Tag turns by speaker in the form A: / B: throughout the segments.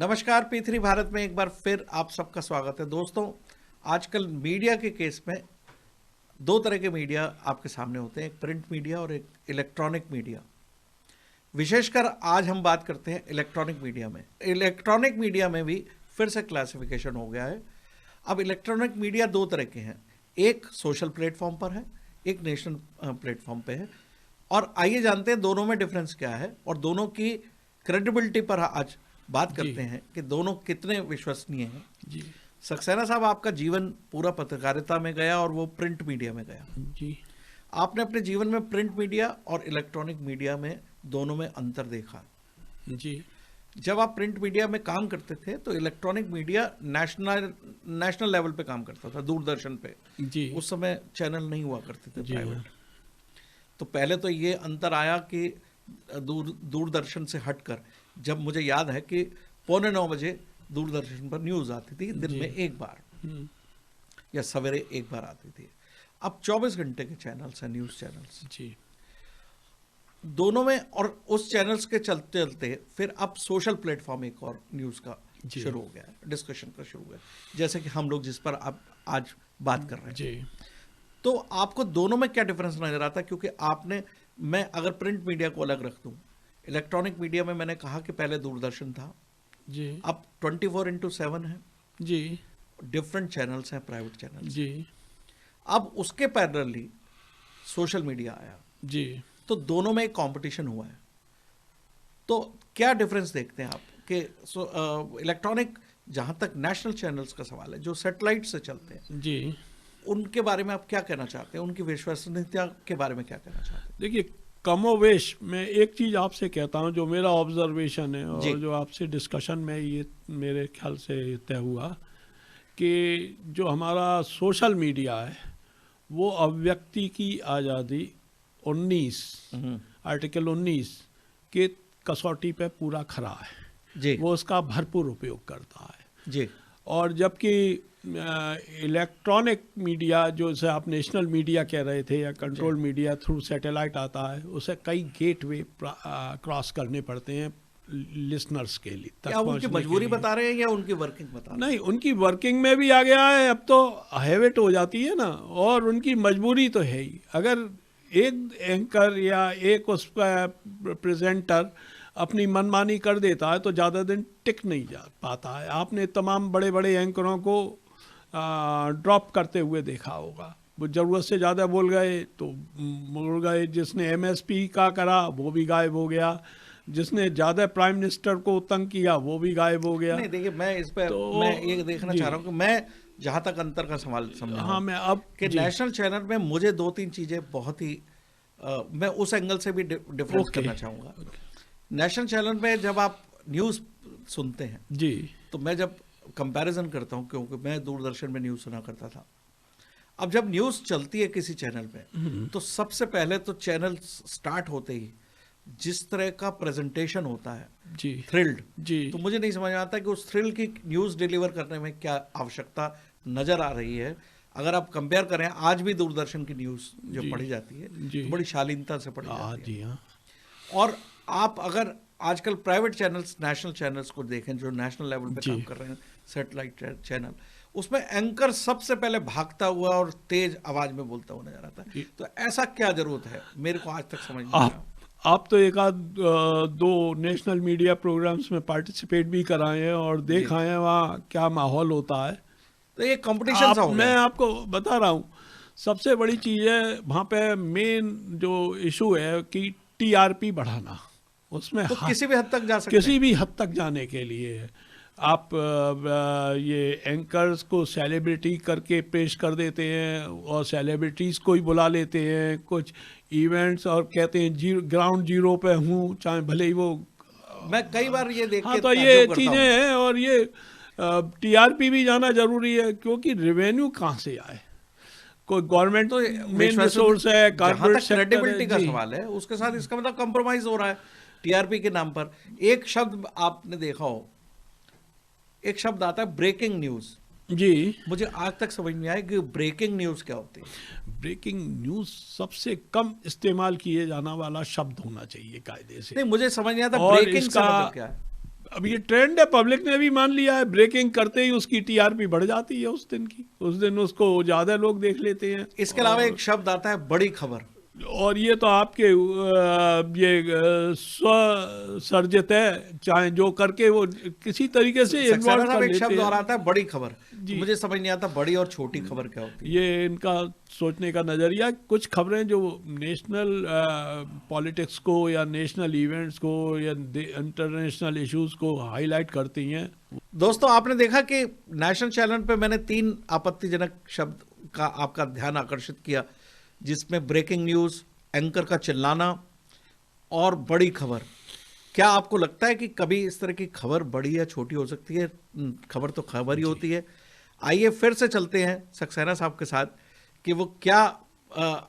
A: नमस्कार, P3 भारत में एक बार फिर आप सबका स्वागत है। दोस्तों, आजकल मीडिया के केस में दो तरह के मीडिया आपके सामने होते हैं, एक प्रिंट मीडिया और एक इलेक्ट्रॉनिक मीडिया। विशेषकर आज हम बात करते हैं इलेक्ट्रॉनिक मीडिया में। इलेक्ट्रॉनिक मीडिया में भी फिर से क्लासिफिकेशन हो गया है। अब इलेक्ट्रॉनिक मीडिया दो तरह के हैं, एक सोशल प्लेटफॉर्म पर है, एक नेशनल प्लेटफॉर्म पे है। और आइए जानते हैं दोनों में डिफरेंस क्या है और दोनों की क्रेडिबिलिटी पर आज बात करते हैं कि दोनों कितने विश्वसनीय हैं।
B: जी
A: सक्सेना साहब, आपका जीवन पूरा पत्रकारिता में गया और वो प्रिंट मीडिया में गया।
B: जी
A: आपने अपने जीवन में प्रिंट मीडिया और इलेक्ट्रॉनिक मीडिया में दोनों में अंतर देखा।
B: जी
A: जब आप प्रिंट मीडिया में काम करते थे तो इलेक्ट्रॉनिक मीडिया नेशनल लेवल पे काम करता था, दूरदर्शन पे।
B: जी
A: उस समय चैनल नहीं हुआ करते थे
B: जी
A: प्राइवेट। तो पहले तो ये अंतर आया कि दूरदर्शन से हटकर, जब मुझे याद है कि 8:45 बजे दूरदर्शन पर न्यूज़ आती थी, दिन में एक बार या सवेरे एक बार आती थी। अब 24 घंटे के चैनल्स हैं, न्यूज़ चैनल्स
B: जी
A: दोनों में। और उस चैनल्स के चलते चलते फिर अब सोशल प्लेटफॉर्म एक और न्यूज़ का
B: जी।
A: शुरू हो गया, डिस्कशन का शुरू हो गया, जैसे कि हम लोग जिस पर अब आज बात कर रहे हैं।
B: जी
A: तो आपको दोनों में क्या डिफरेंस नजर आता है? क्योंकि मैं अगर प्रिंट मीडिया को अलग रख दूं, इलेक्ट्रॉनिक मीडिया में मैंने कहा कि पहले दूरदर्शन था,
B: जी
A: अब 24/7 है,
B: जी
A: डिफरेंट चैनल्स हैं, प्राइवेट चैनल।
B: जी
A: अब उसके पैरेलली सोशल मीडिया आया,
B: जी
A: तो दोनों में एक कंपटीशन हुआ है। तो क्या डिफरेंस देखते हैं आप कि इलेक्ट्रॉनिक, जहां तक नेशनल चैनल्स का सवाल है जो सैटेलाइट से चलते हैं,
B: जी
A: उनके बारे में आप क्या कहना चाहते हैं? उनकी विश्वसनीयता के बारे में क्या कहना चाहते हैं?
B: देखिए, कमोवेश मैं एक चीज़ आपसे कहता हूँ जो मेरा ऑब्जर्वेशन है
A: जी।
B: और जो आपसे डिस्कशन में ये मेरे ख्याल से तय हुआ कि जो हमारा सोशल मीडिया है वो अभिव्यक्ति की आज़ादी 19 आर्टिकल 19 के कसौटी पे पूरा खरा है।
A: जी
B: वो उसका भरपूर उपयोग करता है।
A: जी
B: और जबकि इलेक्ट्रॉनिक मीडिया जो से आप नेशनल मीडिया कह रहे थे या कंट्रोल मीडिया थ्रू सैटेलाइट आता है, उसे कई गेटवे क्रॉस करने पड़ते हैं लिसनर्स के लिए तक
A: क्या उनकी
B: पहुंचने के
A: मजबूरी
B: लिए।
A: बता रहे हैं या उनकी वर्किंग बता रहे हैं?
B: नहीं, उनकी वर्किंग में भी आ गया है, अब तो हैबिट हो जाती है ना, और उनकी मजबूरी तो है ही। अगर एक एंकर या एक उसका प्रेजेंटर अपनी मनमानी कर देता है तो ज़्यादा दिन टिक नहीं जा पाता है। आपने तमाम बड़े बड़े एंकरों को ड्रॉप करते हुए देखा होगा। वो ज़रूरत से ज़्यादा बोल गए तो बोल गए, जिसने एमएसपी का करा वो भी गायब हो गया, जिसने ज़्यादा प्राइम मिनिस्टर को तंग किया वो भी गायब हो गया।
A: नहीं, देखिए, मैं इस पे
B: तो
A: मैं ये देखना
B: जी।
A: चाह रहा हूँ कि मैं जहाँ तक अंतर का सवाल समझा
B: हाँ, मैं अब
A: कि
B: जी।
A: नेशनल चैनल में मुझे 2-3 चीज़ें बहुत ही मैं उस एंगल से भी डिफरेंस
B: ओके।
A: करना चाहूँगा। नेशनल चैनल में जब आप न्यूज़ सुनते हैं
B: जी
A: तो मैं जब कंपैरिजन करता हूँ, क्योंकि मैं दूरदर्शन में न्यूज़ सुना करता था, अब जब न्यूज़ चलती है किसी चैनल पे तो सबसे पहले तो चैनल स्टार्ट होते ही जिस तरह का प्रेजेंटेशन होता है,
B: जी
A: थ्रिल्ड,
B: जी
A: तो मुझे नहीं समझ में आता कि उस थ्रिल की न्यूज़ डिलीवर करने में क्या आवश्यकता नज़र आ रही है। अगर आप कंपेयर करें, आज भी दूरदर्शन की न्यूज़ जो
B: जी।
A: पढ़ी जाती है
B: जी।
A: तो बड़ी शालीनता से पढ़ी
B: हाँ
A: जाती है।
B: जी हाँ
A: और आप अगर आजकल प्राइवेट चैनल्स, नेशनल चैनल्स को देखें जो नेशनल लेवल पे
B: जी।
A: काम कर रहे हैं, सैटेलाइट चैनल, उसमें एंकर सबसे पहले भागता हुआ और तेज आवाज में बोलता हुआ नजर आता है।
B: जी।
A: तो ऐसा क्या जरूरत है? मेरे को आज तक समझ नहीं आया।
B: आप तो एक आध दो नेशनल मीडिया प्रोग्राम्स में पार्टिसिपेट भी कराए हैं और देख
A: जी।
B: आए हैं वहाँ क्या माहौल होता है।
A: तो ये कंपटीशन सा हो
B: मैं
A: गया।
B: आपको बता रहा हूँ, सबसे बड़ी चीज़ है वहाँ पे मेन जो इशू है कि टीआरपी बढ़ाना। उसमें
A: तो किसी भी हद तक जा सकते
B: किसी भी हद तक जाने के लिए आप ये एंकर्स को सेलिब्रिटी करके पेश कर देते हैं और सेलिब्रिटीज़ को ही बुला लेते हैं कुछ इवेंट्स और कहते हैं ग्राउंड जीरो पे हूँ, चाहे भले ही वो।
A: हैं। मैं कई बार ये देख
B: हाँ,
A: के
B: तो ये
A: ताज्जुब करता
B: चीज़ें
A: हूं।
B: हैं और ये टीआरपी भी जाना जरूरी है, क्योंकि रेवेन्यू कहाँ से आए? कोई गवर्नमेंट तो मेन रिसोर्स है,
A: जहां
B: कॉर्पोरेट
A: तक
B: सेक्टर
A: क्रेडिबिलिटी का
B: है।
A: सवाल है, उसके साथ इसका मतलब कंप्रोमाइज हो रहा है टीआरपी के नाम पर। एक शब्द आपने देखा हो, एक शब्द आता है ब्रेकिंग न्यूज।
B: जी,
A: मुझे आज तक समझ नहीं आया कि ब्रेकिंग न्यूज क्या होती है।
B: ब्रेकिंग न्यूज सबसे कम इस्तेमाल किए जाना वाला शब्द होना चाहिए कायदे से।
A: नहीं, मुझे समझ नहीं आता
B: और
A: ब्रेकिंग से
B: इसका
A: मतलब क्या है।
B: अब ये ट्रेंड है, पब्लिक ने भी मान लिया है। ब्रेकिंग करते ही उसकी टीआरपी बढ़ जाती है उस दिन की, उस दिन उसको ज्यादा लोग देख लेते हैं।
A: इसके अलावा एक शब्द आता है बड़ी खबर।
B: और ये तो आपके ये स्व सर्जित है, चाहे जो करके वो किसी तरीके से
A: सक्सेना
B: इन्वॉल्व
A: साहब
B: कर
A: एक
B: लेते
A: शब्द और
B: हैं।
A: आता है बड़ी खबर, तो
B: जी।
A: मुझे समझ नहीं आता बड़ी और छोटी खबर क्या होती है।
B: ये इनका सोचने का नज़रिया। कुछ खबरें जो नेशनल पॉलिटिक्स को या नेशनल इवेंट्स को या इंटरनेशनल इश्यूज को हाईलाइट करती हैं।
A: दोस्तों, आपने देखा कि नेशनल चैनल पे मैंने 3 आपत्तिजनक शब्द का आपका ध्यान आकर्षित किया, जिसमें ब्रेकिंग न्यूज़, एंकर का चिल्लाना और बड़ी खबर। क्या आपको लगता है कि कभी इस तरह की खबर बड़ी या छोटी हो सकती है? खबर तो खबर ही होती है। आइए फिर से चलते हैं सक्सेना साहब के साथ कि वो क्या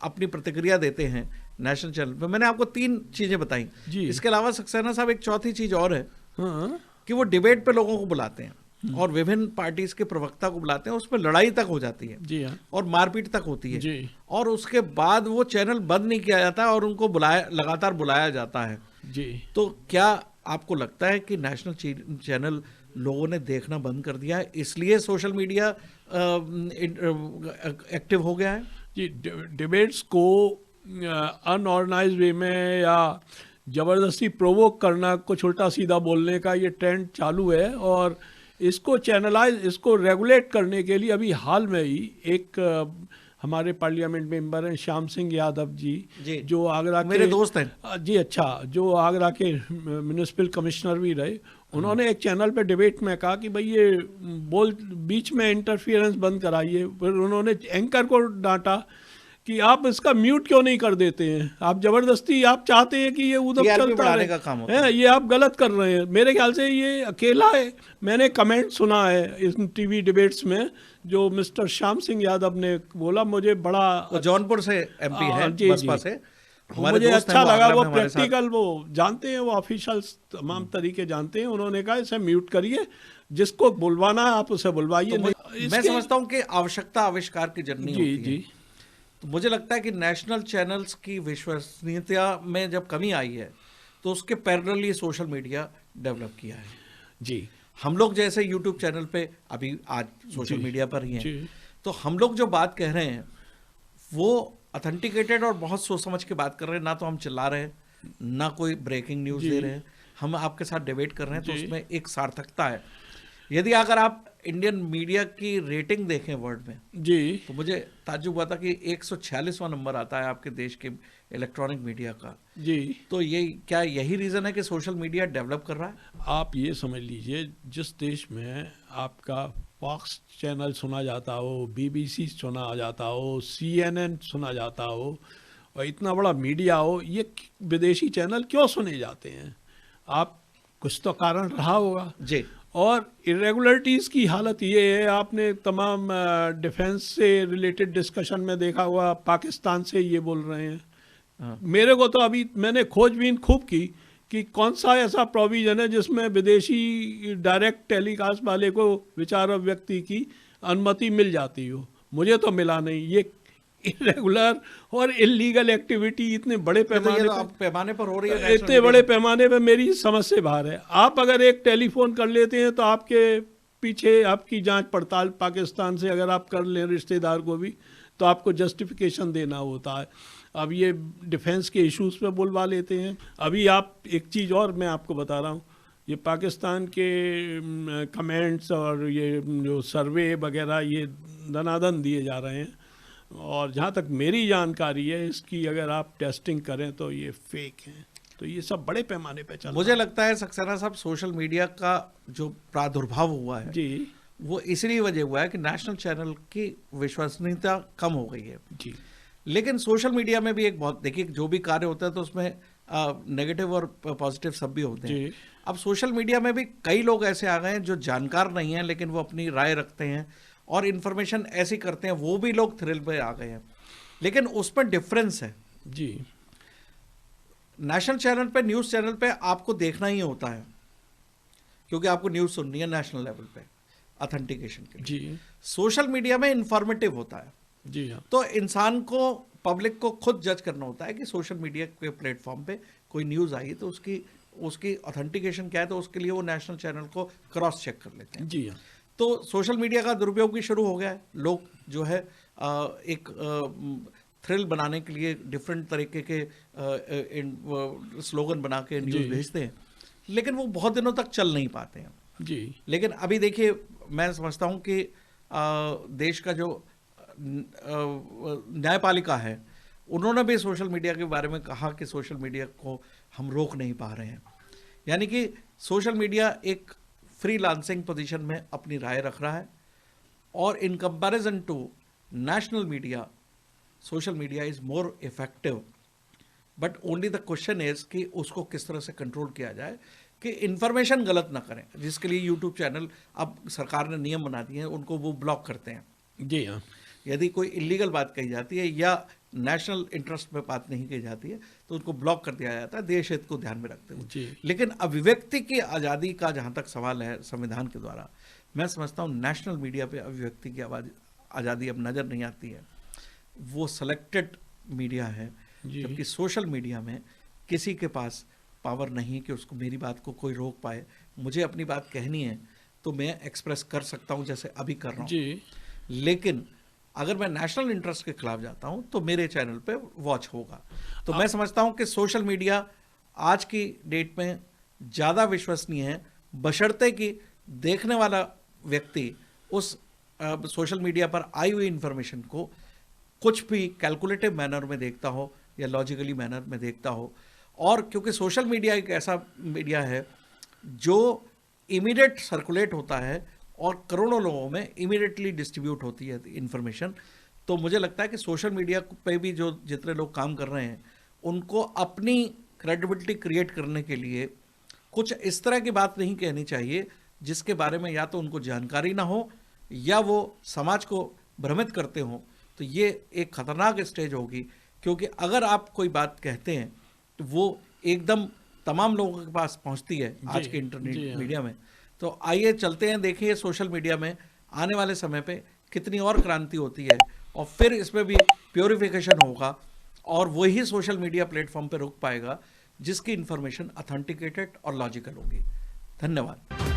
A: अपनी प्रतिक्रिया देते हैं नेशनल चैनल पे। मैंने आपको 3 चीजें बताई
B: जी।
A: इसके अलावा सक्सेना साहब एक चौथी चीज और है
B: हाँ
A: कि वो डिबेट पे लोगों को बुलाते हैं और विभिन्न पार्टीज के प्रवक्ता को बुलाते हैं, उसमें लड़ाई तक हो जाती है
B: जी हाँ
A: और मारपीट तक होती है
B: जी
A: और उसके बाद वो चैनल बंद नहीं किया जाता और उनको लगातार बुलाया जाता है।
B: जी।
A: तो क्या आपको लगता है कि नेशनल चैनल लोगों ने देखना बंद कर दिया है, इसलिए सोशल मीडिया एक्टिव हो गया है?
B: जी, डिबेट्स को अनऑर्गेनाइज वे में या ज़बरदस्ती प्रोवोक करना, कुछ उल्टा सीधा बोलने का ये ट्रेंड चालू है। और इसको चैनलाइज, इसको रेगुलेट करने के लिए अभी हाल में ही एक हमारे पार्लियामेंट मेंबर हैं श्याम सिंह यादव जी, जो आगरा के
A: मेरे दोस्त हैं।
B: जी अच्छा, जो आगरा के म्यूनिसिपल कमिश्नर भी रहे। उन्होंने एक चैनल पे डिबेट में कहा कि भाई ये बीच में इंटरफियरेंस बंद कराइए। फिर उन्होंने एंकर को डांटा कि आप इसका म्यूट क्यों नहीं कर देते हैं, आप जबरदस्ती, आप चाहते हैं कि ये उधर चलता रहे,
A: का काम होता
B: है, ये आप गलत कर रहे हैं। मेरे ख्याल से ये अकेला है। मैंने कमेंट सुना है इस टीवी डिबेट्स में जो मिस्टर श्याम सिंह यादव ने बोला, मुझे बड़ा
A: जौनपुर से एमपी है, बसपा से,
B: मुझे अच्छा लगा। वो प्रैक्टिकल, वो जानते हैं, वो ऑफिशियल्स तमाम तरीके जानते हैं। उन्होंने कहा इसे म्यूट करिए, जिसको बुलवाना है आप उसे बुलवाइए।
A: मैं समझता हूँ कि आवश्यकता आविष्कार की जननी होती है।
B: जी।
A: तो मुझे लगता है कि नेशनल चैनल्स की विश्वसनीयता में जब कमी आई है तो उसके पैरेलली सोशल मीडिया डेवलप किया है।
B: जी।
A: हम लोग जैसे यूट्यूब चैनल पे अभी आज सोशल मीडिया पर ही हैं, तो हम लोग जो बात कह रहे हैं वो ऑथेंटिकेटेड और बहुत सोच समझ के बात कर रहे हैं। ना तो हम चिल्ला रहे हैं, ना कोई ब्रेकिंग न्यूज़ दे रहे हैं, हम आपके साथ डिबेट कर रहे हैं, तो उसमें एक सार्थकता है। यदि अगर आप इंडियन मीडिया की रेटिंग देखें वर्ल्ड में
B: जी, तो
A: मुझे ताज्जुब हुआ था कि 146वां नंबर आता है आपके देश के इलेक्ट्रॉनिक मीडिया का।
B: जी।
A: तो ये क्या यही रीज़न है कि सोशल मीडिया डेवलप कर रहा है?
B: आप ये समझ लीजिए, जिस देश में आपका फॉक्स चैनल सुना जाता हो, BBC सुना जाता हो, CNN सुना जाता हो और इतना बड़ा मीडिया हो, ये विदेशी चैनल क्यों सुने जाते हैं? आप कुछ तो कारण रहा होगा
A: जी।
B: और इरेगुलरिटीज़ की हालत ये है, आपने तमाम डिफेंस से रिलेटेड डिस्कशन में देखा हुआ, पाकिस्तान से ये बोल रहे हैं। मेरे को तो अभी मैंने खोजबीन खूब की कि कौन सा ऐसा प्रोविजन है जिसमें विदेशी डायरेक्ट टेलीकास्ट वाले को विचार व्यक्ति की अनुमति मिल जाती हो। मुझे तो मिला नहीं। ये इरेगुलर और इलीगल एक्टिविटी इतने बड़े
A: पैमाने पर हो रही है,
B: इतने बड़े पैमाने पर मेरी समझ से बाहर है। आप अगर एक टेलीफोन कर लेते हैं तो आपके पीछे आपकी जांच पड़ताल पाकिस्तान से अगर आप कर लें रिश्तेदार को भी, तो आपको जस्टिफिकेशन देना होता है। अब ये डिफेंस के इश्यूज पे बुलवा लेते हैं। अभी आप एक चीज़ और मैं आपको बता रहा हूँ, ये पाकिस्तान के कमेंट्स और ये जो सर्वे वगैरह ये दनादन दिए जा रहे हैं, और जहाँ तक मेरी जानकारी है इसकी अगर आप टेस्टिंग करें तो ये फेक हैं। तो ये सब बड़े पैमाने पे चल रहा है।
A: मुझे लगता है सक्सेना साहब, सोशल मीडिया का जो प्रादुर्भाव हुआ है
B: जी,
A: वो इसलिए वजह हुआ है कि नेशनल चैनल की विश्वसनीयता कम हो गई है।
B: जी।
A: लेकिन सोशल मीडिया में भी एक बहुत, देखिए, जो भी कार्य होता है तो उसमें नेगेटिव और पॉजिटिव सब भी होते हैं। अब सोशल मीडिया में भी कई लोग ऐसे आ गए हैं जो जानकार नहीं हैं लेकिन वो अपनी राय रखते हैं और इन्फॉर्मेशन ऐसी करते हैं, वो भी लोग थ्रिल पे आ गए हैं। लेकिन उसमें डिफरेंस है
B: जी।
A: नेशनल चैनल पे, न्यूज़ चैनल पे आपको देखना ही होता है क्योंकि आपको न्यूज़ सुननी है नेशनल लेवल पे ऑथेंटिकेशन के लिए।
B: जी।
A: सोशल मीडिया में इंफॉर्मेटिव होता है।
B: जी हाँ।
A: तो इंसान को, पब्लिक को खुद जज करना होता है कि सोशल मीडिया के प्लेटफॉर्म पे कोई न्यूज़ आई तो उसकी उसकी ऑथेंटिकेशन क्या है, तो उसके लिए वो नेशनल चैनल को क्रॉस चेक कर लेते हैं।
B: जी हाँ।
A: तो सोशल मीडिया का दुरुपयोग भी शुरू हो गया है। लोग जो है एक थ्रिल बनाने के लिए डिफरेंट तरीके के स्लोगन बना के न्यूज़ भेजते हैं, लेकिन वो बहुत दिनों तक चल नहीं पाते हैं।
B: जी।
A: लेकिन अभी देखिए, मैं समझता हूँ कि देश का जो न्यायपालिका है, उन्होंने भी सोशल मीडिया के बारे में कहा कि सोशल मीडिया को हम रोक नहीं पा रहे हैं। यानी कि सोशल मीडिया एक फ्रीलांसिंग पोजीशन में अपनी राय रख रहा है, और in comparison to national media, social media is more effective. But only the question is कि उसको किस तरह से कंट्रोल किया जाए कि इंफॉर्मेशन गलत ना करें, जिसके लिए यूट्यूब चैनल अब सरकार ने नियम बना दिए हैं, उनको वो ब्लॉक करते हैं।
B: जी हाँ।
A: यदि कोई इलीगल बात कही जाती है या नेशनल इंटरेस्ट में बात नहीं कही जाती है तो उनको ब्लॉक कर दिया जाता है, देश हित को ध्यान में रखते हुए।
B: जी।
A: लेकिन अभिव्यक्ति की आज़ादी का जहाँ तक सवाल है संविधान के द्वारा, मैं समझता हूँ नेशनल मीडिया पे अभिव्यक्ति की आज़ादी अब नज़र नहीं आती है। वो सेलेक्टेड मीडिया है, जबकि सोशल मीडिया में किसी के पास पावर नहीं कि उसको मेरी बात को कोई रोक पाए। मुझे अपनी बात कहनी है तो मैं एक्सप्रेस कर सकता हूँ, जैसे अभी कर रहा हूँ। लेकिन अगर मैं नेशनल इंटरेस्ट के खिलाफ जाता हूं तो मेरे चैनल पे वॉच होगा। तो मैं समझता हूं कि सोशल मीडिया आज की डेट में ज़्यादा विश्वसनीय है, बशर्ते कि देखने वाला व्यक्ति उस सोशल मीडिया पर आई हुई इंफॉर्मेशन को कुछ भी कैलकुलेटिव मैनर में देखता हो या लॉजिकली मैनर में देखता हो। और क्योंकि सोशल मीडिया एक ऐसा मीडिया है जो इमीडिएट सर्कुलेट होता है और करोड़ों लोगों में इमीडिएटली डिस्ट्रीब्यूट होती है इंफॉर्मेशन, तो मुझे लगता है कि सोशल मीडिया पे भी जो जितने लोग काम कर रहे हैं उनको अपनी क्रेडिबिलिटी क्रिएट करने के लिए कुछ इस तरह की बात नहीं कहनी चाहिए जिसके बारे में या तो उनको जानकारी ना हो या वो समाज को भ्रमित करते हों। तो ये एक खतरनाक स्टेज होगी, क्योंकि अगर आप कोई बात कहते हैं तो वो एकदम तमाम लोगों के पास पहुंचती है आज के इंटरनेट मीडिया में। तो आइए चलते हैं, देखिए सोशल मीडिया में आने वाले समय पे कितनी और क्रांति होती है, और फिर इसमें भी प्योरिफिकेशन होगा, और वही सोशल मीडिया प्लेटफॉर्म पे रुक पाएगा जिसकी इंफॉर्मेशन ऑथेंटिकेटेड और लॉजिकल होगी। धन्यवाद।